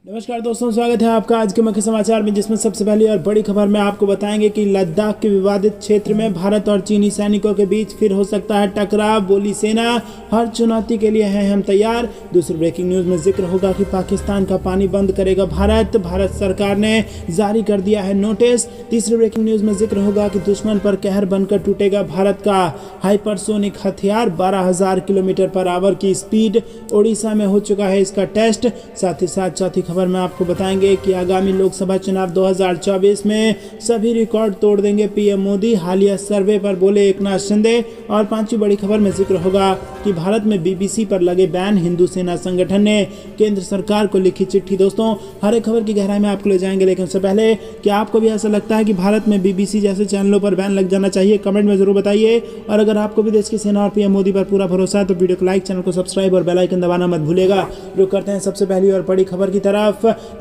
नमस्कार दोस्तों, स्वागत है आपका आज के मुख्य समाचार में, जिसमें सबसे पहली और बड़ी खबर में आपको बताएंगे कि लद्दाख के विवादित क्षेत्र में भारत और चीनी सैनिकों के बीच फिर हो सकता है टकराव। बोली सेना, हर चुनौती के लिए हैं हम तैयार। दूसरी ब्रेकिंग न्यूज में जिक्र होगा कि पाकिस्तान का पानी बंद करेगा भारत, भारत सरकार ने जारी कर दिया है नोटिस। तीसरी ब्रेकिंग न्यूज में जिक्र होगा कि दुश्मन पर कहर बनकर टूटेगा भारत का हाइपरसोनिक हथियार, 12,000 किलोमीटर पर आवर की स्पीड। ओडिशा में हो चुका है इसका टेस्ट। साथ ही साथ चौथी खबर में आपको बताएंगे कि आगामी लोकसभा चुनाव 2024 में सभी रिकॉर्ड तोड़ देंगे पीएम मोदी, हालिया सर्वे पर बोले एकनाथ शिंदे। और पांचवी बड़ी खबर में जिक्र होगा कि भारत में बीबीसी पर लगे बैन, हिंदू सेना संगठन ने केंद्र सरकार को लिखी चिट्ठी। दोस्तों, हर एक खबर की गहराई में आपको ले जाएंगे, लेकिन उससे पहले क्या आपको भी ऐसा लगता है कि भारत में बीबीसी जैसे चैनलों पर बैन लग जाना चाहिए? कमेंट में जरूर बताइए। और अगर आपको भी देश की सेना और पीएम मोदी पर पूरा भरोसा है तो वीडियो को लाइक, चैनल को सब्सक्राइब और बेल आइकन दबाना मत भूलिएगा। रुक करते हैं सबसे पहली और बड़ी खबर की तरफ।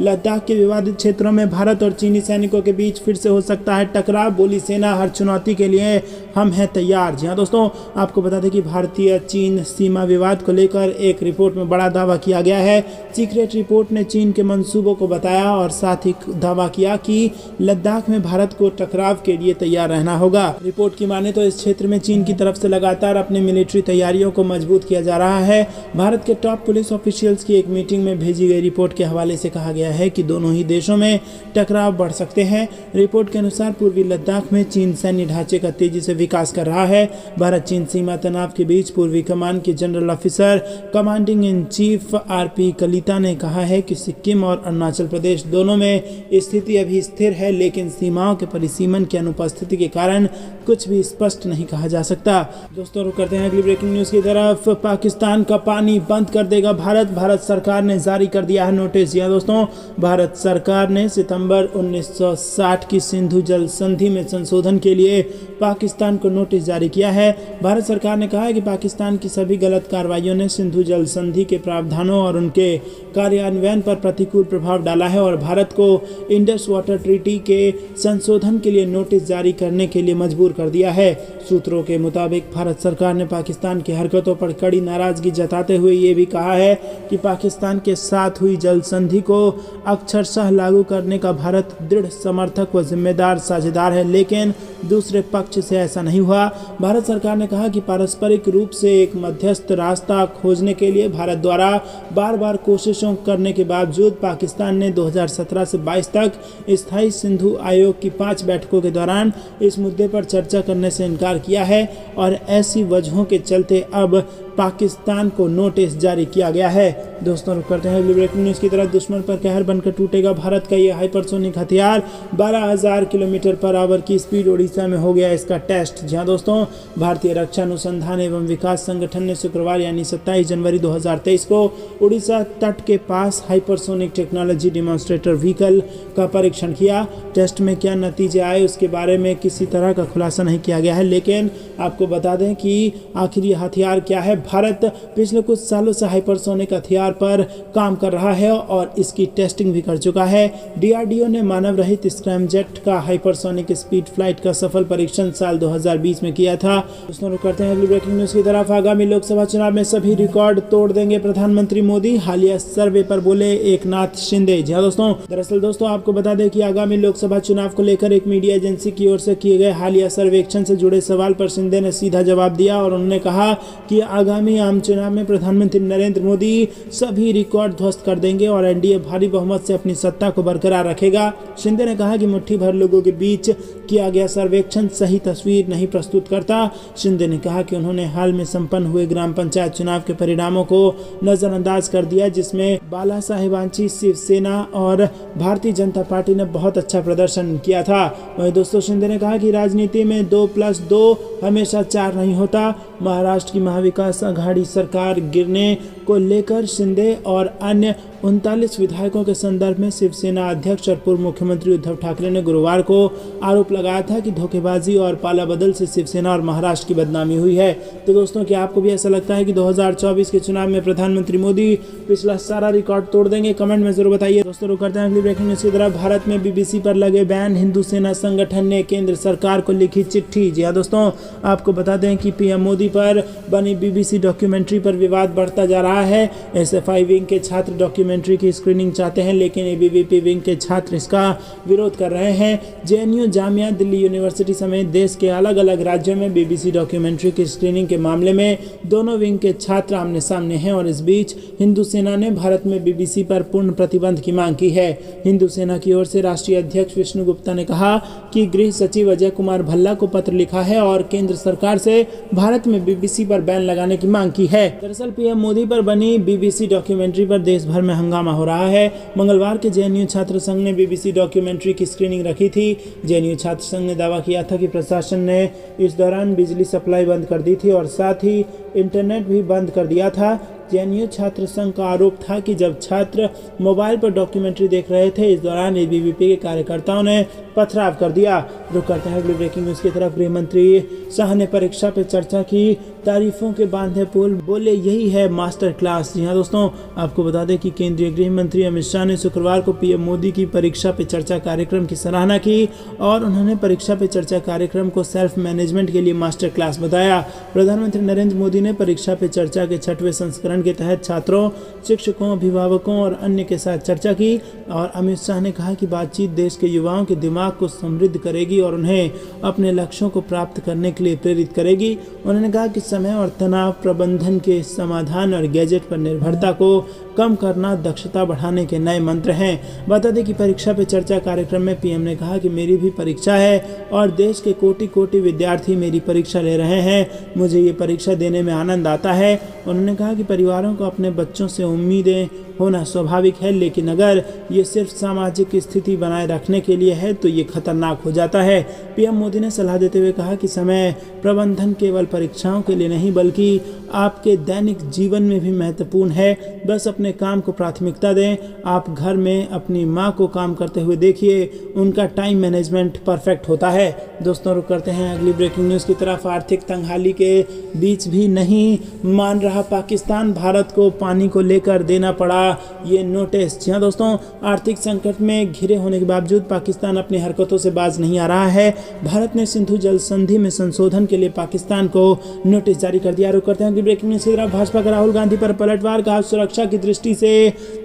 लद्दाख के विवादित क्षेत्रों में भारत और चीनी सैनिकों के बीच फिर से हो सकता है टकराव। बोली सेना, हर चुनौती के लिए हम हैं तैयार। जी हाँ दोस्तों, आपको बता दें कि भारतीय चीन सीमा विवाद को लेकर एक रिपोर्ट में बड़ा दावा किया गया है। सीक्रेट रिपोर्ट ने चीन के मंसूबों को बताया और साथ ही दावा किया कि लद्दाख में भारत को टकराव के लिए तैयार रहना होगा। रिपोर्ट की माने तो इस क्षेत्र में चीन की तरफ से लगातार अपनी मिलिट्री तैयारियों को मजबूत किया जा रहा है। भारत के टॉप पुलिस ऑफिशियल्स की एक मीटिंग में भेजी गई रिपोर्ट के हवाले से कहा गया है कि दोनों ही देशों में टकराव बढ़ सकते हैं। रिपोर्ट के अनुसार पूर्वी लद्दाख में चीन सैन्य ढांचे का तेजी से विकास कर रहा है। भारत चीन सीमा तनाव के बीच पूर्वी कमान के general officer commanding in chief RP Kalita ने कहा है कि सिक्किम और अरुणाचल प्रदेश दोनों में स्थिति अभी स्थिर है, लेकिन सीमाओं के परिसीमन की अनुपस्थिति के कारण कुछ भी स्पष्ट नहीं कहा जा सकता। दोस्तों, रुक करते हैं अगली ब्रेकिंग न्यूज की तरफ। पाकिस्तान का पानी बंद कर देगा भारत, भारत सरकार ने जारी कर दिया है नोटिस। यह दोस्तों, भारत सरकार ने सितंबर 1960 की सिंधु जल संधि में संशोधन के लिए पाकिस्तान को नोटिस जारी किया है। भारत सरकार ने कहा है कि पाकिस्तान की सभी गलत कार्रवाइयों ने सिंधु जल संधि के प्रावधानों और उनके कार्यान्वयन पर प्रतिकूल प्रभाव डाला है और भारत को इंडस वाटर ट्रीटी के संशोधन के लिए नोटिस जारी करने के लिए मजबूर कर दिया है। सूत्रों के मुताबिक भारत सरकार ने पाकिस्तान की हरकतों पर कड़ी नाराजगी जताते हुए ये भी कहा है कि पाकिस्तान के साथ हुई जल संधि को अक्षरशः लागू करने का भारत दृढ़ समर्थक व जिम्मेदार साझेदार है, लेकिन दूसरे पक्ष से ऐसा नहीं हुआ। भारत सरकार ने कहा कि पारस्परिक रूप से एक मध्यस्थ रास्ता खोजने के लिए भारत द्वारा बार बार कोशिशों करने के बावजूद पाकिस्तान ने 2017 से 22 तक स्थायी सिंधु आयोग की 5 बैठकों के दौरान इस मुद्दे पर चर्चा करने से इनकार किया है और ऐसी वजहों के चलते अब पाकिस्तान को नोटिस जारी किया गया है। दोस्तों, रुक करते हैं अगली ब्रेकिंग न्यूज की तरफ। दुश्मन पर कहर बनकर टूटेगा भारत का ये हाइपरसोनिक हथियार, 12,000 किलोमीटर पर आवर की स्पीड। ओडिशा में हो गया इसका टेस्ट। जहां दोस्तों, भारतीय रक्षा अनुसंधान एवं विकास संगठन ने शुक्रवार यानी 27 जनवरी 2023 को उड़ीसा तट के पास हाइपरसोनिक टेक्नोलॉजी डिमॉन्स्ट्रेटर व्हीकल का परीक्षण किया। टेस्ट में क्या नतीजे आए उसके बारे में किसी तरह का खुलासा नहीं किया गया है, लेकिन आपको बता दें कि आखिर ये हथियार क्या है। भारत पिछले कुछ सालों से हाइपरसोनिक हथियार पर काम कर रहा है और इसकी टेस्टिंग भी कर चुका है। डीआरडीओ ने मानव रहित स्क्रैमजेट का हाइपरसोनिक स्पीड फ्लाइट का सफल परीक्षण साल 2020 में किया था। दोस्तों, करते हैं अगली ब्रेकिंग न्यूज की तरफ। आगामी लोकसभा चुनाव में सभी रिकॉर्ड तोड़ देंगे प्रधानमंत्री मोदी, हालिया सर्वे पर बोले एकनाथ शिंदे। जी हाँ दोस्तों, दरअसल दोस्तों आपको बता दें कि आगामी लोकसभा चुनाव को लेकर एक मीडिया एजेंसी की ओर से किए गए हालिया सर्वेक्षण से जुड़े सवाल पर शिंदे ने सीधा जवाब दिया और उन्होंने कहा कि आगामी आम चुनाव में प्रधानमंत्री नरेंद्र मोदी सभी रिकॉर्ड ध्वस्त कर देंगे और एनडीए भारी बहुमत से अपनी सत्ता को बरकरार रखेगा। शिंदे ने कहा कि मुट्ठी भर लोगों के बीच किया गया सर्वेक्षण सही तस्वीर नहीं प्रस्तुत करता। शिंदे ने कहा कि उन्होंने हाल में संपन्न हुए ग्राम पंचायत चुनाव के परिणामों को नजरअंदाज कर दिया, जिसमें बाला साहेबांची, शिवसेना और भारतीय जनता पार्टी ने बहुत अच्छा प्रदर्शन किया था। वहीं दोस्तों, शिंदे ने कहा कि राजनीति में 2+2 हमेशा 4 नहीं होता। महाराष्ट्र की महाविकास आघाड़ी सरकार गिरने को लेकर शिंदे और अन्य 39 विधायकों के संदर्भ में शिवसेना अध्यक्ष और पूर्व मुख्यमंत्री उद्धव ठाकरे ने गुरुवार को आरोप लगाया था कि धोखेबाजी और पालाबदल से शिवसेना और महाराष्ट्र की बदनामी हुई है। तो दोस्तों, क्या आपको भी ऐसा लगता है कि 2024 के चुनाव में प्रधानमंत्री मोदी पिछला सारा रिकॉर्ड तोड़ देंगे? कमेंट में जरूर बताइए। दोस्तों, रुक करते हैं अगली ब्रेकिंग न्यूज की तरफ। भारत में बीबीसी पर लगे बैन, हिंदू सेना संगठन ने केंद्र सरकार को लिखी चिट्ठी। जी हाँ दोस्तों, आपको बता दें कि पीएम मोदी पर बनी बीबीसी डॉक्यूमेंट्री पर विवाद बढ़ता जा रहा है। एसएफआई विंग के छात्र डॉक्यूमेंट्री डॉक्यूमेंट्री की स्क्रीनिंग चाहते हैं, लेकिन एबीवीपी विंग के छात्र इसका विरोध कर रहे हैं। जेएनयू, जामिया, दिल्ली यूनिवर्सिटी समेत देश के अलग अलग राज्यों में बीबीसी डॉक्यूमेंट्री की स्क्रीनिंग के मामले में दोनों विंग के छात्र आमने सामने हैं और इस बीच हिंदू सेना ने भारत में बीबीसी पर पूर्ण प्रतिबंध की मांग की है। हिंदू सेना की ओर से राष्ट्रीय अध्यक्ष विष्णु गुप्ता ने कहा कि गृह सचिव अजय कुमार भल्ला को पत्र लिखा है और केंद्र सरकार से भारत में बीबीसी पर बैन लगाने की मांग की है। दरअसल पीएम मोदी पर बनी बीबीसी डॉक्यूमेंट्री पर देश भर में हंगामा हो रहा है। मंगलवार के जेएनयू छात्र संघ ने बीबीसी डॉक्यूमेंट्री की स्क्रीनिंग रखी थी। जेएनयू छात्र संघ ने दावा किया था कि प्रशासन ने इस दौरान बिजली सप्लाई बंद कर दी थी और साथ ही इंटरनेट भी बंद कर दिया था। जेएनयू छात्र संघ का आरोप था कि जब छात्र मोबाइल पर डॉक्यूमेंट्री देख रहे थे, इस दौरान एबीवीपी के कार्यकर्ताओं ने पथराव कर दिया। रुक करते हैं अगली ब्रेकिंग न्यूज की तरफ। गृह मंत्री शाह ने परीक्षा पे चर्चा की, तारीफों के बांधे पुल, बोले यही है मास्टर क्लास। जी हाँ दोस्तों, आपको बता दें कि केंद्रीय गृह मंत्री अमित शाह ने शुक्रवार को पीएम मोदी की परीक्षा पे चर्चा कार्यक्रम की सराहना की और उन्होंने परीक्षा पे चर्चा कार्यक्रम को सेल्फ मैनेजमेंट के लिए मास्टर क्लास बताया। प्रधानमंत्री नरेंद्र मोदी ने परीक्षा पे चर्चा के 6वें संस्करण के तहत छात्रों, शिक्षकों, अभिभावकों और अन्य के साथ चर्चा की और अमित शाह ने कहा कि बातचीत देश के युवाओं के दिमाग को समृद्ध करेगी और उन्हें अपने लक्ष्यों को प्राप्त करने के लिए प्रेरित करेगी। उन्होंने कहा कि समय और तनाव प्रबंधन के समाधान और गैजेट पर निर्भरता को कम करना दक्षता बढ़ाने के नए मंत्र हैं। बता दें कि परीक्षा पे चर्चा कार्यक्रम में पीएम ने कहा कि मेरी भी परीक्षा है और देश के कोटि कोटि विद्यार्थी मेरी परीक्षा ले रहे हैं। मुझे ये परीक्षा देने में आनंद आता है। उन्होंने कहा कि परिवारों को अपने बच्चों से उम्मीदें होना स्वाभाविक है, लेकिन अगर ये सिर्फ सामाजिक स्थिति बनाए रखने के लिए है तो ये खतरनाक हो जाता है। पीएम मोदी ने सलाह देते हुए कहा कि समय प्रबंधन केवल परीक्षाओं के लिए नहीं बल्कि आपके दैनिक जीवन में भी महत्वपूर्ण है। बस अपने काम को प्राथमिकता दें। आप घर में अपनी माँ को काम करते हुए देखिए, उनका टाइम मैनेजमेंट परफेक्ट होता है। दोस्तों, रुक करते हैं अगली ब्रेकिंग न्यूज़ की तरफ। आर्थिक तंगहाली के बीच भी नहीं मान रहा पाकिस्तान, भारत को पानी को लेकर देना पड़ा ये नोटिस। जी हाँ दोस्तों, आर्थिक संकट में घिरे होने के बावजूद पाकिस्तान अपनी हरकतों से बाज नहीं आ रहा है। भारत ने सिंधु जल संधि में संशोधन के लिए पाकिस्तान को नोटिस जारी कर दिया। रुक करते हैं अगली ब्रेकिंग न्यूज़ की तरफ। भाजपा का राहुल गांधी पर पलटवार, कहा सुरक्षा की दृष्टि से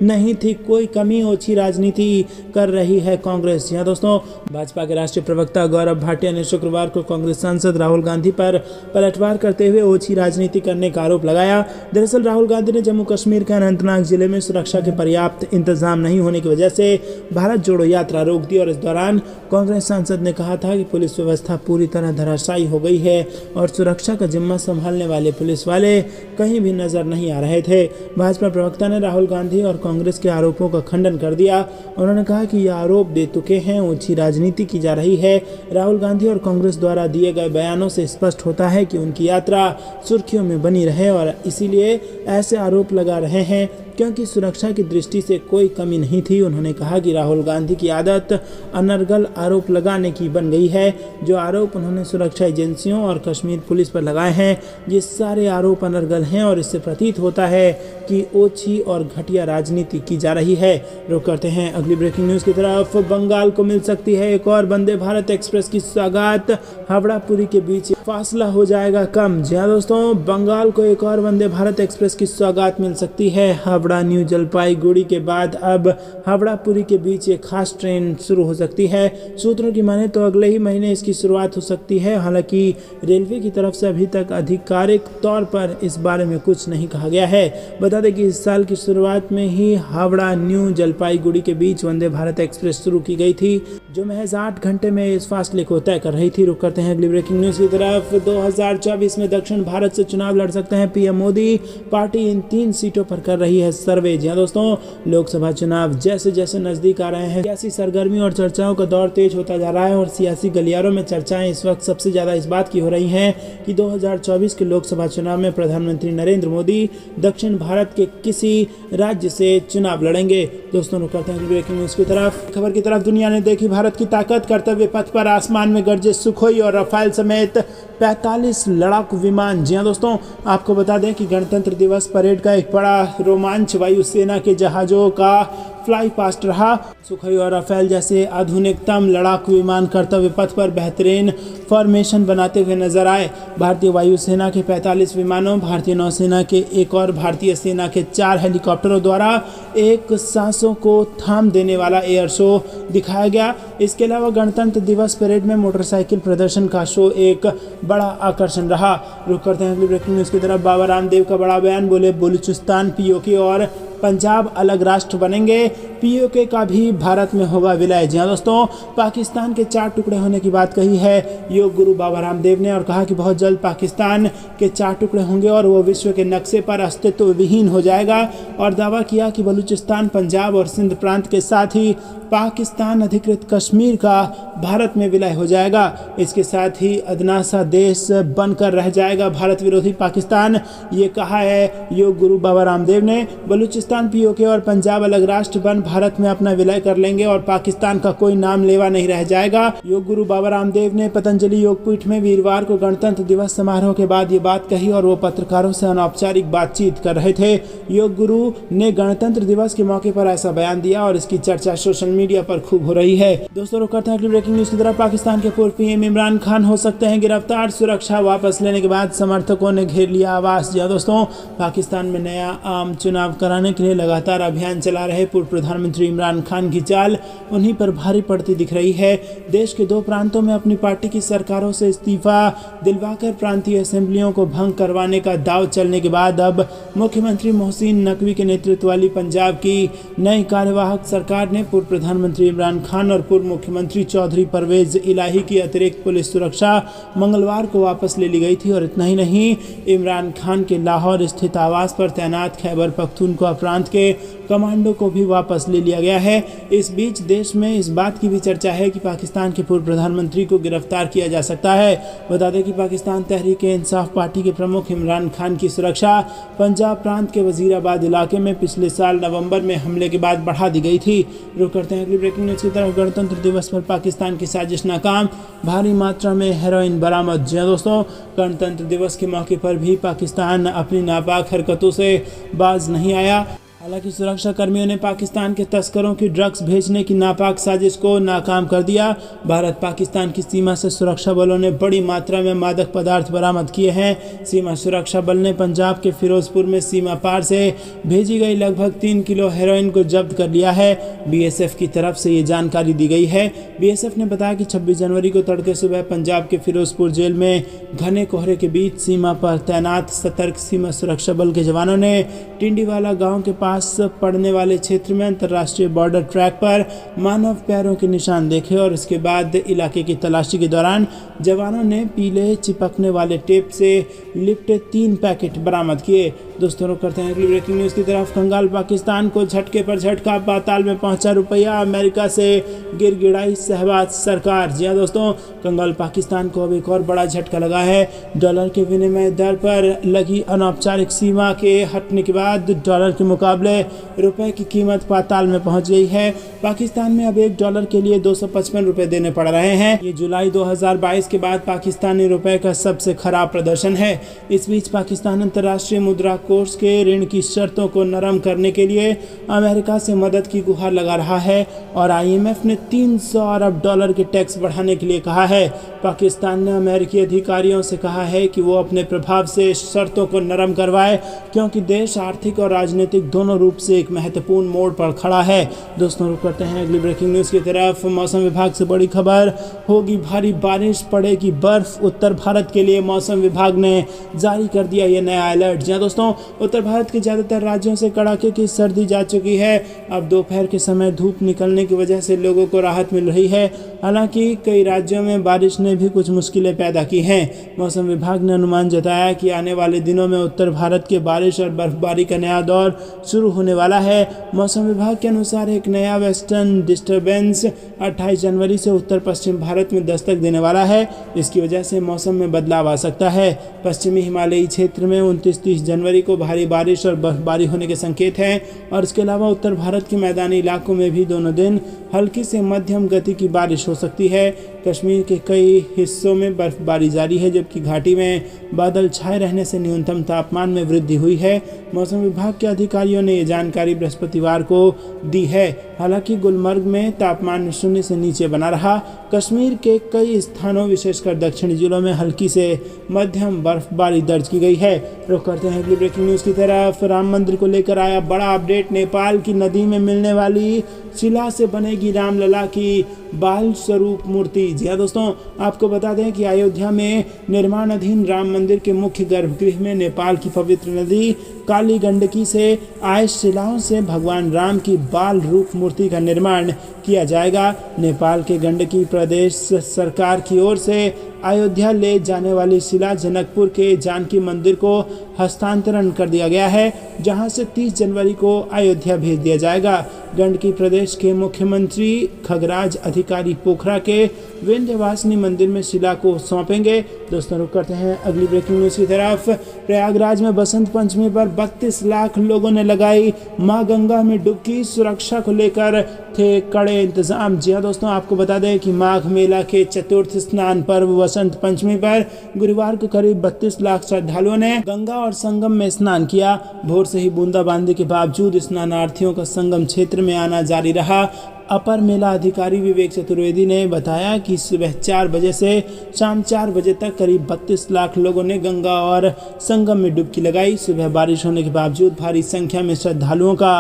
नहीं थी कोई कमी, ओछी राजनीति कर रही है कांग्रेस। जी हाँ दोस्तों, भाजपा के राष्ट्रीय प्रवक्ता गौरव भाटिया ने शुक्रवार को कांग्रेस सांसद राहुल गांधी पर पलटवार करते हुए ओछी राजनीति करने का आरोप लगाया। दरअसल राहुल गांधी ने जम्मू कश्मीर के अनंतनाग जिले में सुरक्षा के पर्याप्त इंतजाम नहीं होने की वजह से भारत जोड़ो यात्रा रोक दी और इस दौरान कांग्रेस सांसद ने कहा था कि पुलिस व्यवस्था पूरी तरह धराशायी हो गई है और सुरक्षा का जिम्मा संभालने वाले पुलिस वाले कहीं भी नजर नहीं आ रहे थे। भाजपा प्रवक्ता ने राहुल गांधी और कांग्रेस के आरोपों का खंडन कर दिया। उन्होंने कहा कि ये आरोप बेतुके हैं, ओछी राजनीति की जा रही है। राहुल गांधी और कांग्रेस द्वारा दिए गए बयानों से स्पष्ट होता है कि उनकी यात्रा सुर्खियों में बनी रहे और इसीलिए ऐसे आरोप लगा रहे हैं क्योंकि सुरक्षा की दृष्टि से कोई कमी नहीं थी। उन्होंने कहा कि राहुल गांधी की आदत अनर्गल आरोप लगाने की बन गई है। जो आरोप उन्होंने सुरक्षा एजेंसियों और कश्मीर पुलिस पर लगाए हैं, ये सारे आरोप अनर्गल हैं और इससे प्रतीत होता है कि ओछी और घटिया राजनीति की जा रही है। रुक करते हैं अगली ब्रेकिंग न्यूज़ की तरफ। बंगाल को मिल सकती है एक और वंदे भारत एक्सप्रेस की सौगात, हावड़ा पुरी के बीच फासला हो जाएगा कम। जी हाँ दोस्तों, बंगाल को एक और वंदे भारत एक्सप्रेस की सौगात मिल सकती है। हावड़ा न्यू जलपाईगुड़ी के बाद अब हावड़ा पुरी के बीच एक खास ट्रेन शुरू हो सकती है। सूत्रों की माने तो अगले ही महीने इसकी शुरुआत हो सकती है। हालांकि रेलवे की तरफ से अभी तक आधिकारिक तौर पर इस बारे में कुछ नहीं कहा गया है। बता दें कि इस साल की शुरुआत में ही हावड़ा न्यू जलपाईगुड़ी के बीच वंदे भारत एक्सप्रेस शुरू की गई थी, जो महज 8 घंटे में इस फासले को तय कर रही थी। रुक करते हैं अगली ब्रेकिंग न्यूज़ की तरफ। 2024 में दक्षिण भारत से चुनाव लड़ सकते हैं पीएम मोदी, पार्टी इन 3 सीटों पर कर रही है सर्वे। जी हाँ दोस्तों, लोकसभा चुनाव जैसे जैसे नजदीक आ रहे हैं, सियासी सरगर्मी और चर्चाओं का दौर तेज होता जा रहा है और सियासी गलियारों में चर्चाएं इस वक्त सबसे ज्यादा इस बात की हो रही हैं कि 2024 के लोकसभा चुनाव में प्रधानमंत्री नरेंद्र मोदी दक्षिण भारत के किसी राज्य से चुनाव लड़ेंगे। दोस्तों, रुक करते हैं ब्रेकिंग न्यूज़ की तरफ। खबर की तरफ। दुनिया ने देखी भारत की ताकत, कर्तव्य पथ पर आसमान में गरजे सुखोई और रफाल समेत 45 लड़ाकू विमान। जी हाँ दोस्तों, आपको बता दें कि गणतंत्र दिवस परेड का एक बड़ा रोमांच वायुसेना के जहाज़ों का फ्लाई पास्ट रहा। सुखोई और राफेल जैसे आधुनिकतम लड़ाकू विमान कर्तव्य पथ पर बेहतरीन फॉर्मेशन बनाते हुए नजर आए। भारतीय वायुसेना के 45 विमानों, भारतीय नौसेना के एक और भारतीय सेना के 4 हेलीकॉप्टरों द्वारा एक सांसों को थाम देने वाला एयर शो दिखाया गया। इसके अलावा गणतंत्र दिवस परेड में मोटरसाइकिल प्रदर्शन का शो एक बड़ा आकर्षण रहा। रुक करते हैं अगली ब्रेकिंग न्यूज़ की तरफ। बाबा रामदेव का बड़ा बयान, बोले बलूचिस्तान, पीओके और पंजाब अलग राष्ट्र बनेंगे, पीओके का भी भारत में होगा विलय। जी हाँ दोस्तों, पाकिस्तान के 4 टुकड़े होने की बात कही है योग गुरु बाबा रामदेव ने और कहा कि बहुत जल्द पाकिस्तान के 4 टुकड़े होंगे और वो विश्व के नक्शे पर अस्तित्व विहीन हो जाएगा। और दावा किया कि बलूचिस्तान, पंजाब और सिंध प्रांत के साथ ही पाकिस्तान अधिकृत कश्मीर का भारत में विलय हो जाएगा। इसके साथ ही अदना सा देश बनकर रह जाएगा भारत विरोधी पाकिस्तान। ये कहा है योग गुरु बाबा रामदेव ने। बलूचिस्तान, पीओके और पंजाब अलग राष्ट्र बन भारत में अपना विलय कर लेंगे और पाकिस्तान का कोई नाम लेवा नहीं रह जाएगा। योग गुरु बाबा रामदेव ने पतंजलि योगपीठ में वीरवार को गणतंत्र दिवस समारोह के बाद ये बात कही और वो पत्रकारों से अनौपचारिक बातचीत कर रहे थे। योग गुरु ने गणतंत्र दिवस के मौके पर ऐसा बयान दिया और इसकी चर्चा सोशल मीडिया पर खूब हो रही है। दोस्तों रुक करते हैं अगली ब्रेकिंग न्यूज़ की तरफ। पाकिस्तान के पूर्व पीएम इमरान खान हो सकते हैं गिरफ्तार, सुरक्षा वापस लेने के बाद समर्थकों ने घेर लिया आवास। जी दोस्तों, पाकिस्तान में नया आम चुनाव कराने के लिए लगातार अभियान चला रहे पूर्व प्रधानमंत्री इमरान खान की चाल उन्हीं पर भारी पड़ती दिख रही है। देश के 2 प्रांतों में अपनी पार्टी की सरकारों से इस्तीफा दिलवाकर प्रांतीय असेंबलियों को भंग करवाने का दाव चलने के बाद अब मुख्यमंत्री मोहसिन नकवी के नेतृत्व वाली पंजाब की नई कार्यवाहक सरकार ने पूर्व प्रधानमंत्री इमरान खान और पूर्व मुख्यमंत्री चौधरी परवेज इलाही की अतिरिक्त पुलिस सुरक्षा मंगलवार को वापस ले ली गई थी। और इतना ही नहीं, इमरान खान के लाहौर स्थित आवास पर तैनात खैबर पख्तूनख्वा प्रांत के कमांडो को भी वापस ले लिया गया है। इस बीच देश में इस बात की भी चर्चा है कि पाकिस्तान के पूर्व प्रधानमंत्री को गिरफ्तार किया जा सकता है। बता दें कि पाकिस्तान तहरीक-ए-इंसाफ पार्टी के प्रमुख इमरान खान की सुरक्षा पंजाब प्रांत के वजीराबाद इलाके में पिछले साल नवंबर में हमले के बाद बढ़ा दी गई थी। रुक करते हैं अगली ब्रेकिंग न्यूज़ की तरफ। गणतंत्र दिवस पर पाकिस्तान की साजिश नाकाम, भारी मात्रा में हेरोइन बरामद। जी दोस्तों, गणतंत्र दिवस के मौके पर भी पाकिस्तान अपनी नापाक हरकतों से बाज नहीं आया। हालांकि सुरक्षा कर्मियों ने पाकिस्तान के तस्करों की ड्रग्स भेजने की नापाक साजिश को नाकाम कर दिया। भारत पाकिस्तान की सीमा से सुरक्षा बलों ने बड़ी मात्रा में मादक पदार्थ बरामद किए हैं। सीमा सुरक्षा बल ने पंजाब के फिरोजपुर में सीमा पार से भेजी गई लगभग 3 किलो हेरोइन को जब्त कर लिया है। बीएसएफ की तरफ से ये जानकारी दी गई है। बीएसएफ ने बताया कि 26 जनवरी को तड़के सुबह पंजाब के फिरोजपुर जेल में घने कोहरे के बीच सीमा पर तैनात सतर्क सीमा सुरक्षा बल के जवानों ने टिंडीवाला गाँव के पास पड़ने वाले क्षेत्र में अंतर्राष्ट्रीय बॉर्डर ट्रैक पर मानव पैरों के निशान देखे और इसके बाद इलाके की तलाशी के दौरान जवानों ने पीले चिपकने वाले टेप से लिपटे 3 पैकेट बरामद किए। दोस्तों रुक करते हैं अगली ब्रेकिंग न्यूज़ की तरफ। कंगाल पाकिस्तान को झटके पर झटका, पाताल में पहुंचा रुपया, अमेरिका से गिड़गिड़ाई शहबाज सरकार। जी हाँ दोस्तों, कंगाल पाकिस्तान को अब एक और बड़ा झटका लगा है। डॉलर के विनिमय दर पर लगी अनौपचारिक सीमा के हटने के बाद डॉलर के मुकाबले रुपए की कीमत पाताल में पहुंच गई है। पाकिस्तान में अब $1 के लिए 255 रुपए देने पड़ रहे हैं। ये जुलाई 2022 के बाद पाकिस्तानी रुपए का सबसे खराब प्रदर्शन है। इस बीच पाकिस्तान अंतर्राष्ट्रीय मुद्रा कोष के ऋण की शर्तों को नरम करने के लिए अमेरिका से मदद की गुहार लगा रहा है और आईएमएफ ने $300 अरब के टैक्स बढ़ाने के लिए कहा है। पाकिस्तान ने अमेरिकी अधिकारियों से कहा है कि वो अपने प्रभाव से शर्तों को नरम करवाए क्योंकि देश आर्थिक और राजनीतिक दोनों रूप से एक महत्वपूर्ण मोड़ पर खड़ा है। दोस्तों रुक करते हैं अगली ब्रेकिंग न्यूज़ की तरफ। मौसम विभाग से बड़ी खबर, होगी भारी बारिश, पड़ेगी बर्फ। उत्तर भारत के लिए मौसम विभाग ने जारी कर दिया ये नया अलर्ट। जी दोस्तों, उत्तर भारत के ज़्यादातर राज्यों से कड़ाके की सर्दी जा चुकी है। अब दोपहर के समय धूप निकलने की वजह से लोगों को राहत मिल रही है। हालांकि कई राज्यों में बारिश ने भी कुछ मुश्किलें पैदा की हैं। मौसम विभाग ने अनुमान जताया कि आने वाले दिनों में उत्तर भारत के बारिश और बर्फबारी का नया दौर शुरू होने वाला है। मौसम विभाग के अनुसार एक नया वेस्टर्न डिस्टर्बेंस 28 जनवरी से उत्तर पश्चिम भारत में दस्तक देने वाला है। इसकी वजह से मौसम में बदलाव आ सकता है। पश्चिमी हिमालयी क्षेत्र में 29-30 जनवरी को भारी बारिश और बर्फबारी होने के संकेत हैं और इसके अलावा उत्तर भारत के मैदानी इलाकों में भी दोनों दिन हल्की से मध्यम गति की बारिश हो सकती है। कश्मीर के कई हिस्सों में बर्फबारी जारी है, जबकि घाटी में बादल छाए रहने से न्यूनतम तापमान में वृद्धि हुई है। मौसम विभाग के अधिकारियों ने ये जानकारी बृहस्पतिवार को दी है। हालांकि गुलमर्ग में तापमान 0 से नीचे बना रहा। कश्मीर के कई स्थानों विशेषकर दक्षिणी जिलों में हल्की से मध्यम बर्फबारी दर्ज की गई है। रुख करते हैं अगली ब्रेकिंग न्यूज की तरफ। राम मंदिर को लेकर आया बड़ा अपडेट। नेपाल की नदी में मिलने वाली शिला से बनेगी रामलला की बाल स्वरूप मूर्ति। जी हाँ दोस्तों, आपको बता दें कि अयोध्या में निर्माणाधीन राम मंदिर के मुख्य गर्भगृह में नेपाल की पवित्र नदी काली गंडकी से आए शिलाओं से भगवान राम की बाल रूप मूर्ति का निर्माण किया जाएगा। नेपाल के गंडकी प्रदेश सरकार की ओर से अयोध्या ले जाने वाली शिला जनकपुर के जानकी मंदिर को हस्तांतरण कर दिया गया है, जहां से 30 जनवरी को अयोध्या भेज दिया जाएगा। गंडकी प्रदेश के मुख्यमंत्री खगराज अधिकारी पोखरा के विंध्यवासिनी मंदिर में शिला को सौंपेंगे। दोस्तों रुक करते हैं अगली ब्रेकिंग न्यूज की तरफ। प्रयागराज में बसंत पंचमी पर 32 लाख लोगों ने लगाई मां गंगा में डुबकी। सुरक्षा को लेकर थे कड़े इंतजाम। जी हाँ दोस्तों, आपको बता दें कि माघ मेला के चतुर्थ स्नान पर्व बसंत पंचमी पर गुरुवार को करीब 32 लाख श्रद्धालुओं ने गंगा और संगम में स्नान किया। भोर से ही बूंदाबांदी के बावजूद स्नानार्थियों का संगम क्षेत्र में आना जारी रहा। अपर मेला अधिकारी विवेक चतुर्वेदी ने बताया कि सुबह 4 बजे से शाम 4 बजे तक करीब 32 लाख लोगों ने गंगा और संगम में डुबकी लगाई। सुबह बारिश होने के बावजूद भारी संख्या में श्रद्धालुओं का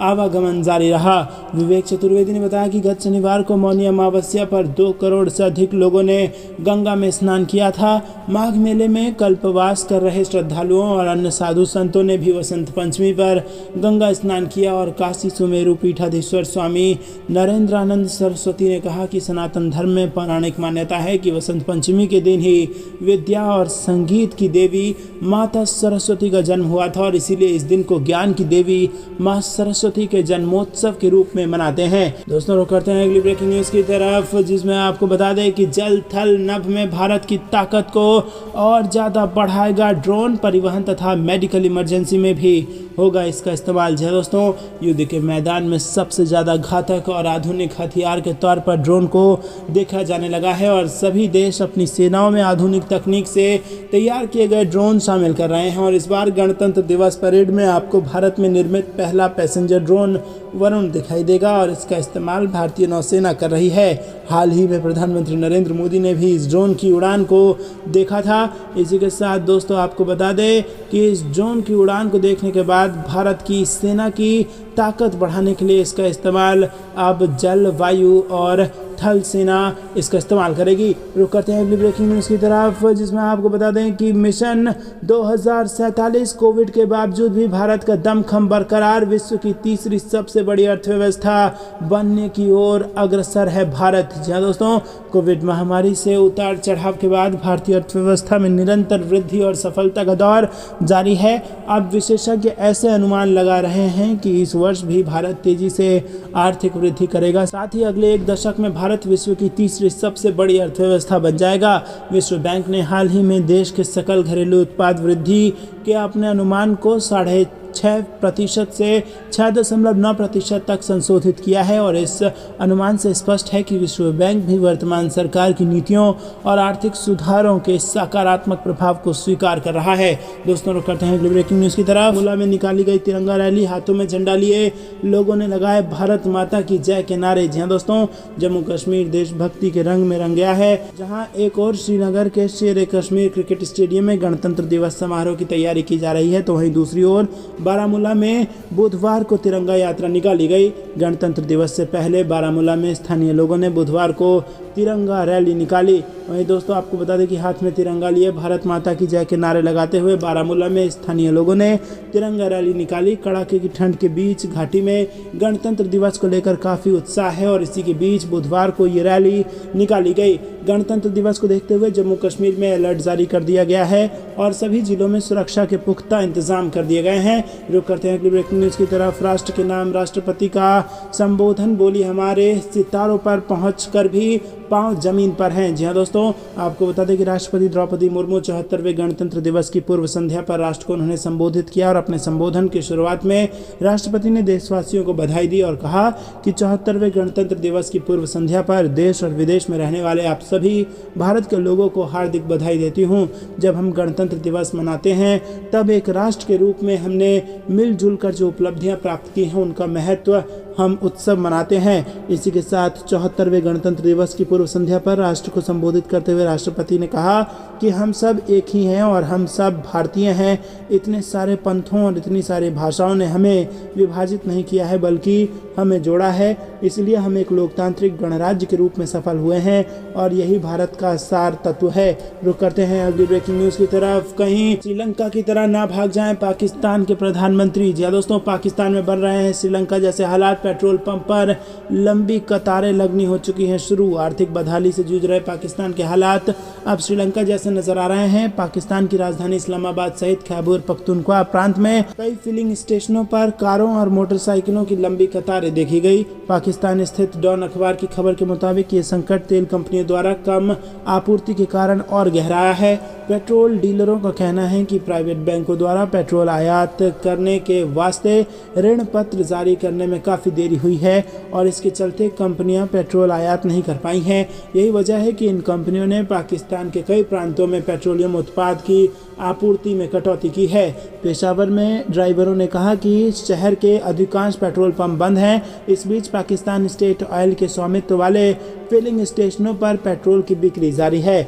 आवागमन जारी रहा। विवेक चतुर्वेदी ने बताया कि गत शनिवार को मौनी अमावस्या पर 2 करोड़ से अधिक लोगों ने गंगा में स्नान किया था। माघ मेले में कल्पवास कर रहे श्रद्धालुओं और अन्य साधु संतों ने भी वसंत पंचमी पर गंगा स्नान किया। और काशी सुमेरु पीठाधीश्वर स्वामी नरेंद्रानंद सरस्वती ने कहा कि सनातन धर्म में पौराणिक मान्यता है कि वसंत पंचमी के दिन ही विद्या और संगीत की देवी माता सरस्वती का जन्म हुआ था, और इसीलिए इस दिन को ज्ञान की देवी मां सरस्वती के जन्मोत्सव के रूप में मनाते हैं। दोस्तों रुक करते हैं अगली ब्रेकिंग न्यूज की तरफ, जिसमें आपको बता दें कि जल थल नभ में भारत की ताकत को और ज्यादा बढ़ाएगा ड्रोन। परिवहन तथा मेडिकल इमरजेंसी में भी होगा इसका इस्तेमाल। जी दोस्तों, युद्ध के मैदान में सबसे ज्यादा घातक और आधुनिक हथियार के तौर पर ड्रोन को देखा जाने लगा है, और सभी देश अपनी सेनाओं में आधुनिक तकनीक से तैयार किए गए ड्रोन शामिल कर रहे हैं। और इस बार गणतंत्र दिवस परेड में आपको भारत में निर्मित पहला पैसेंजर ड्रोन वरुण दिखाई देगा, और इसका इस्तेमाल भारतीय नौसेना कर रही है। हाल ही में प्रधानमंत्री नरेंद्र मोदी ने भी इस ड्रोन की उड़ान को देखा था। इसी के साथ दोस्तों आपको बता दें कि इस ड्रोन की उड़ान को देखने के बाद भारत की सेना की ताकत बढ़ाने के लिए इसका इस्तेमाल अब जल, वायु और थल सेना इसका इस्तेमाल करेगी। रुक करते हैं अगली ब्रेकिंग न्यूज़ की तरफ, जिसमें आपको बता दें कि मिशन 2047 कोविड के बावजूद भी भारत का दमखम बरकरार। विश्व की तीसरी सबसे बड़ी अर्थव्यवस्था बनने की ओर अग्रसर है भारत। जी हाँ दोस्तों, कोविड महामारी से उतार चढ़ाव के बाद भारतीय अर्थव्यवस्था में निरंतर वृद्धि और सफलता का दौर जारी है। अब विशेषज्ञ ऐसे अनुमान लगा रहे हैं कि इस वर्ष भी भारत तेजी से आर्थिक वृद्धि करेगा। साथ ही अगले 1 दशक में भारत विश्व की तीसरी सबसे बड़ी अर्थव्यवस्था बन जाएगा। विश्व बैंक ने हाल ही में देश के सकल घरेलू उत्पाद वृद्धि के अपने अनुमान को 6.6% से 6.9% तक संशोधित किया है, और इस अनुमान से स्पष्ट है कि विश्व बैंक भी वर्तमान सरकार की नीतियों और आर्थिक सुधारों के सकारात्मक प्रभाव को स्वीकार कर रहा है। दोस्तों रुक करते हैं अगली ब्रेकिंग न्यूज़ की तरफ। मुला में निकाली गई तिरंगा रैली, हाथों में झंडा लिए लोगों ने लगाए भारत माता की जय के नारे। जी हाँ दोस्तों, जम्मू कश्मीर देशभक्ति के रंग में रंग गया है, जहाँ एक और श्रीनगर के शेर-ए-कश्मीर क्रिकेट स्टेडियम में गणतंत्र दिवस समारोह की तैयारी की जा रही है, तो वहीं दूसरी ओर बारामूला में बुधवार को तिरंगा यात्रा निकाली गई। गणतंत्र दिवस से पहले बारामूला में स्थानीय लोगों ने बुधवार को तिरंगा रैली निकाली। वहीं दोस्तों आपको बता दें कि हाथ में तिरंगा लिए भारत माता की जय के नारे लगाते हुए बारामूला में स्थानीय लोगों ने तिरंगा रैली निकाली। कड़ाके की ठंड के बीच घाटी में गणतंत्र दिवस को लेकर काफ़ी उत्साह है, और इसी के बीच बुधवार को ये रैली निकाली गई। गणतंत्र दिवस को देखते हुए जम्मू कश्मीर में अलर्ट जारी कर दिया गया है, और सभी जिलों में सुरक्षा के पुख्ता इंतजाम कर दिए गए हैं। रुक करते हैं अगली ब्रेकिंग न्यूज़ की तरफ। राष्ट्र के नाम राष्ट्रपति का संबोधन बोली हमारे सितारों पर पहुँच कर भी पांव जमीन पर हैं। जी हाँ दोस्तों, आपको बता दें कि राष्ट्रपति द्रौपदी मुर्मू 74वें गणतंत्र दिवस की पूर्व संध्या पर राष्ट्र को उन्होंने संबोधित किया और अपने संबोधन की शुरुआत में राष्ट्रपति ने देशवासियों को बधाई दी और कहा कि 74वें गणतंत्र दिवस की पूर्व संध्या पर देश और विदेश में रहने वाले आप सभी भारत के लोगों को हार्दिक बधाई देती हूँ। जब हम गणतंत्र दिवस मनाते हैं तब एक राष्ट्र के रूप में हमने मिलजुल कर जो उपलब्धियां प्राप्त की हैं उनका महत्व हम उत्सव मनाते हैं। इसी के साथ 74वें गणतंत्र दिवस की पूर्व संध्या पर राष्ट्र को संबोधित करते हुए राष्ट्रपति ने कहा कि हम सब एक ही हैं और हम सब भारतीय हैं। इतने सारे पंथों और इतनी सारी भाषाओं ने हमें विभाजित नहीं किया है बल्कि हमें जोड़ा है, इसलिए हम एक लोकतांत्रिक गणराज्य के रूप में सफल हुए हैं और यही भारत का सार तत्व है। रुक करते हैं अगली ब्रेकिंग न्यूज़ की तरफ। कहीं श्रीलंका की तरह ना भाग जाएं पाकिस्तान के प्रधानमंत्री। जी दोस्तों, पाकिस्तान में बन रहे हैं श्रीलंका जैसे हालात। पेट्रोल पंप पर लंबी कतारें लगनी हो चुकी हैं शुरू। आर्थिक बदहाली से जूझ रहे पाकिस्तान के हालात अब श्रीलंका जैसे नजर आ रहे हैं। पाकिस्तान की राजधानी इस्लामाबाद सहित खैबर पख्तूनख्वा प्रांत में कई फिलिंग स्टेशनों पर कारों और मोटरसाइकिलों की लंबी कतारें देखी गई। पाकिस्तान स्थित डॉन अखबार की खबर के मुताबिक ये संकट तेल कंपनियों द्वारा कम आपूर्ति के कारण और गहराया है। पेट्रोल डीलरों का कहना है कि प्राइवेट बैंकों द्वारा पेट्रोल आयात करने के वास्ते ऋण पत्र जारी करने में काफ़ी देरी हुई है और इसके चलते कंपनियां पेट्रोल आयात नहीं कर पाई हैं। यही वजह है कि इन कंपनियों ने पाकिस्तान के कई प्रांतों में पेट्रोलियम उत्पाद की आपूर्ति में कटौती की है। पेशावर में ड्राइवरों ने कहा कि शहर के अधिकांश पेट्रोल पंप बंद हैं। इस बीच पाकिस्तान स्टेट ऑयल के स्वामित्व वाले फिलिंग स्टेशनों पर पेट्रोल की बिक्री जारी है।